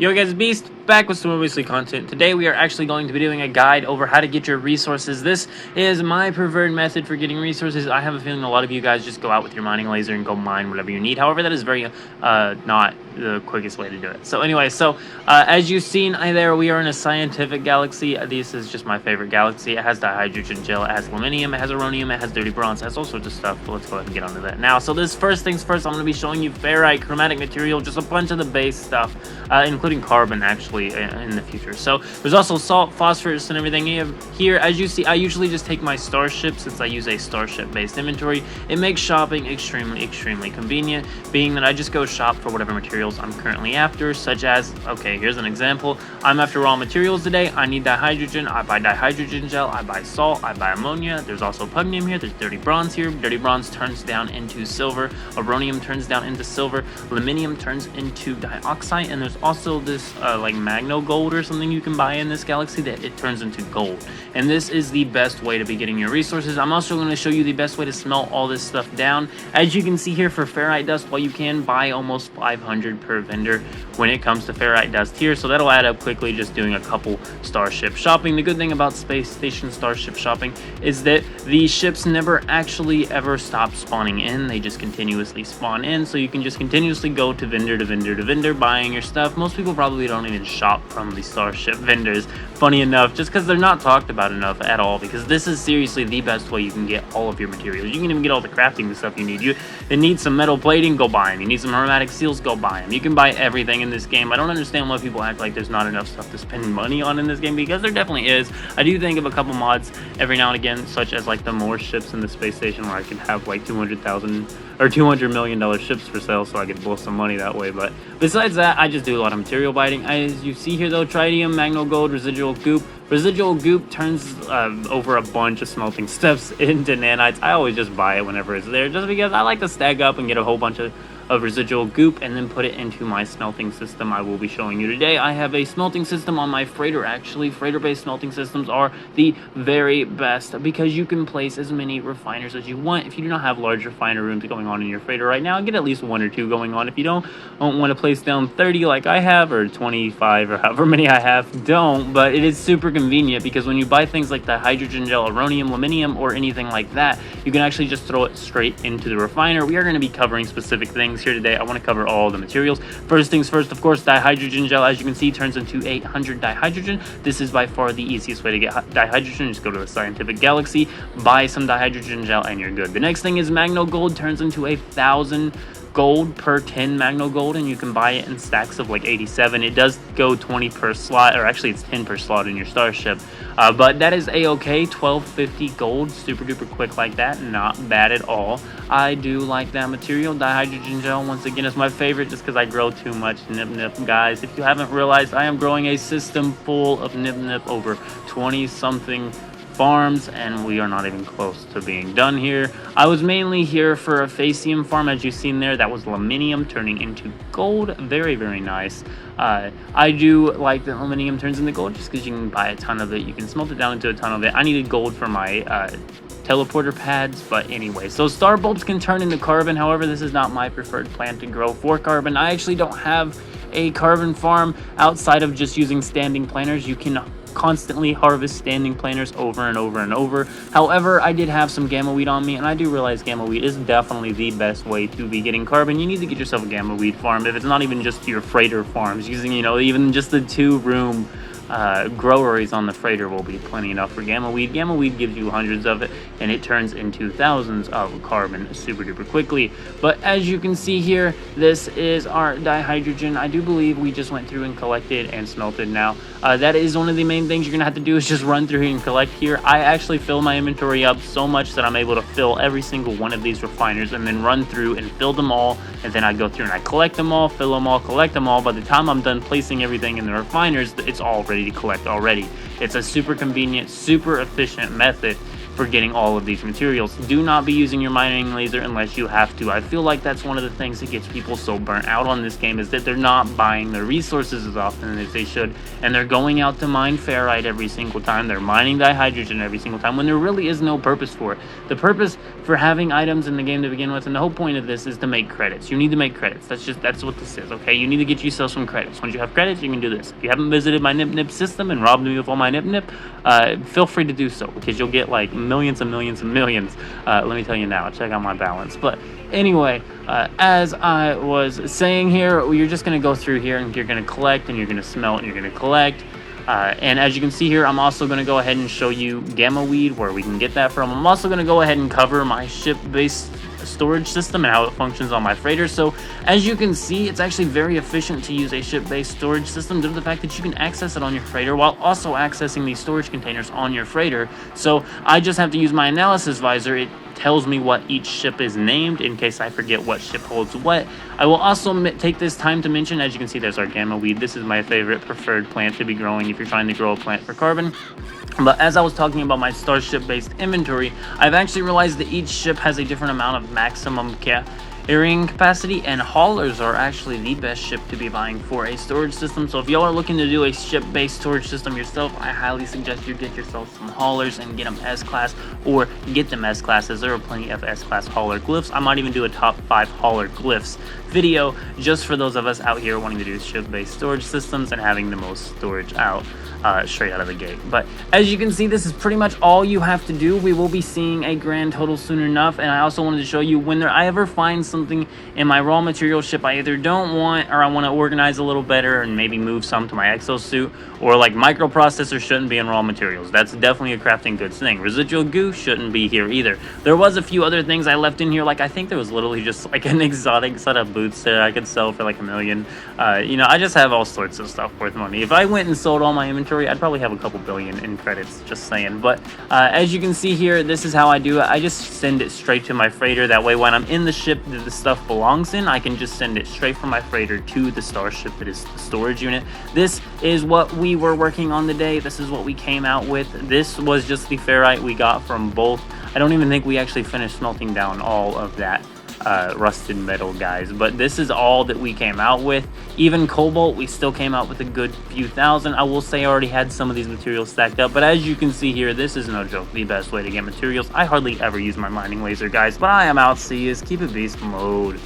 Yo guys, Beast, back with some more weekly content. Today we are actually going to be doing a guide over how to get your resources. This is my preferred method for getting resources. I have a feeling a lot of you guys just go out with your mining laser and go mine whatever you need. However, that is very not the quickest way to do it. So anyway, as you've seen there, we are in a scientific galaxy. This is just my favorite galaxy. It has dihydrogen gel, it has aluminium, it has uranium, it has dirty bronze, it has all sorts of stuff. But let's go ahead and get onto that now. So this first things first, I'm going to be showing you ferrite, chromatic material, just a bunch of the base stuff, including carbon actually in the future. So there's also salt, phosphorus, and everything here. As you see, I usually just take my starship since I use a starship based inventory. It makes shopping extremely convenient, being that I just go shop for whatever materials I'm currently after, such as, okay, here's an example. I'm after raw materials today. I need dihydrogen. I buy dihydrogen gel, I buy salt, I buy ammonia. There's also pugnium here, there's dirty bronze here. Dirty bronze turns down into silver, uranium turns down into silver, aluminium turns into dioxide, and there's also this like magno gold or something you can buy in this galaxy that it turns into gold. And this is the best way to be getting your resources. I'm also going to show you the best way to smelt all this stuff down. As you can see here, for ferrite dust, while you can buy almost 500 per vendor when it comes to ferrite dust here, so that'll add up quickly just doing a couple starship shopping. The good thing about space station starship shopping is that the ships never actually ever stop spawning in. They just continuously spawn in, so you can just continuously go to vendor to vendor to vendor buying your stuff. Most people probably don't even shop from the starship vendors, funny enough, just because they're not talked about enough at all, because this is seriously the best way you can get all of your materials. You can even get all the crafting stuff you need. You need some metal plating, go buy them. You need some aromatic seals, go buy them. You can buy everything in this game. I don't understand why people act like there's not enough stuff to spend money on in this game, because there definitely is. I do think of a couple mods every now and again, such as like the more ships in the space station, where I can have like 200,000 or $200 million ships for sale, so I could blow some money that way. But besides that, I just do a lot of material biting. As you see here though, tritium, magno gold, residual goop. Residual goop turns over a bunch of smelting steps into nanites. I always just buy it whenever it's there, just because I like to stack up and get a whole bunch of residual goop and then put it into my smelting system I will be showing you today. I have a smelting system on my freighter. Actually, freighter-based smelting systems are the very best, because you can place as many refiners as you want. If you do not have large refiner rooms going on in your freighter right now, get at least 1 or 2 going on. If you don't want to place down 30 like I have, or 25 or however many I have, don't. But it is super convenient, because when you buy things like the hydrogen gel, uranium, aluminium, or anything like that, you can actually just throw it straight into the refiner. We are going to be covering specific things here today. I want to cover all the materials. First things first, of course, dihydrogen gel, as you can see, turns into 800 dihydrogen. This is by far the easiest way to get dihydrogen. Just go to a scientific galaxy, buy some dihydrogen gel, and you're good. The next thing is magno gold, turns into 1,000 gold per 10 magno gold, and you can buy it in stacks of like 87. It does go 20 per slot, or actually it's 10 per slot in your starship, but that is a-okay. 1250 gold, super duper quick like that, not bad at all. I do like that material. Dihydrogen gel, once again, is my favorite, just because I grow too much nip guys. If you haven't realized, I am growing a system full of nip over 20 something farms, and we are not even close to being done here. I was mainly here for a facium farm, as you've seen there. That was aluminium turning into gold. Very nice. I do like that aluminium turns into gold, just because you can buy a ton of it. You can smelt it down into a ton of it. I needed gold for my teleporter pads, but anyway. So star bulbs can turn into carbon. However, this is not my preferred plant to grow for carbon. I actually don't have a carbon farm outside of just using standing planters. You can constantly harvest standing planters over and over. However, I did have some gamma weed on me, and I do realize gamma weed is definitely the best way to be getting carbon. You need to get yourself a gamma weed farm, if it's not even just your freighter farms. Using, even just the 2-room groweries on the freighter will be plenty enough for gamma weed. Gamma weed gives you hundreds of it, and it turns into thousands of carbon super duper quickly. But as you can see here, this is our dihydrogen. I do believe we just went through and collected and smelted now. That is one of the main things you're gonna have to do, is just run through here and collect here. I actually fill my inventory up so much that I'm able to fill every single one of these refiners, and then run through and fill them all, and then I go through and I collect them all, fill them all, collect them all. By the time I'm done placing everything in the refiners, it's all ready to collect already. It's a super convenient, super efficient method for getting all of these materials. Do not be using your mining laser unless you have to. I feel like that's one of the things that gets people so burnt out on this game, is that they're not buying their resources as often as they should, and they're going out to mine ferrite every single time. They're mining dihydrogen every single time when there really is no purpose for it. The purpose for having items in the game to begin with, and the whole point of this, is to make credits. You need to make credits. That's what this is, okay? You need to get yourself some credits. Once you have credits, you can do this. If you haven't visited my nip system and robbed me of all my nip, feel free to do so, because you'll get like millions and millions and millions. Let me tell you now, check out my balance. But anyway, as I was saying here, you're just going to go through here and you're going to collect and you're going to smelt and you're going to collect. And as you can see here, I'm also going to go ahead and show you gamma weed, where we can get that from. I'm also going to go ahead and cover my ship-based storage system and how it functions on my freighter. So as you can see, it's actually very efficient to use a ship-based storage system due to the fact that you can access it on your freighter while also accessing these storage containers on your freighter. So I just have to use my analysis visor. It tells me what each ship is named in case I forget what ship holds what. I will also take this time to mention, as you can see, there's our gamma weed. This is my favorite preferred plant to be growing if you're trying to grow a plant for carbon. But as I was talking about my starship-based inventory, I've actually realized that each ship has a different amount of maximum carrying capacity, and haulers are actually the best ship to be buying for a storage system. So if y'all are looking to do a ship-based storage system yourself, I highly suggest you get yourself some haulers and get them S-Class, or get them S-Classes. There are plenty of S-Class hauler glyphs. I might even do a top 5 hauler glyphs video just for those of us out here wanting to do ship-based storage systems and having the most storage out. Straight out of the gate. But as you can see, this is pretty much all you have to do. We will be seeing a grand total soon enough, and I also wanted to show you when I ever find something in my raw material ship I either don't want, or I want to organize a little better and maybe move some to my exosuit, or like microprocessor shouldn't be in raw materials. That's definitely a crafting goods thing. Residual goo shouldn't be here either. There was a few other things I left in here, like I think there was literally just like an exotic set of boots that I could sell for like $1 million. You know, I just have all sorts of stuff worth money. If I went and sold all my inventory, I'd probably have a couple billion in credits, just saying. But as you can see here, this is how I do it. I just send it straight to my freighter. That way when I'm in the ship that the stuff belongs in, I can just send it straight from my freighter to the starship that is the storage unit. This is what we were working on today. This is what we came out with. This was just the ferrite we got from both. I don't even think we actually finished smelting down all of that rusted metal, guys, but this is all that we came out with. Even cobalt, we still came out with a good few thousand. I will say I already had some of these materials stacked up, but as you can see here, this is no joke the best way to get materials. I hardly ever use my mining laser, guys, but I am out. See you. Keep it beast mode.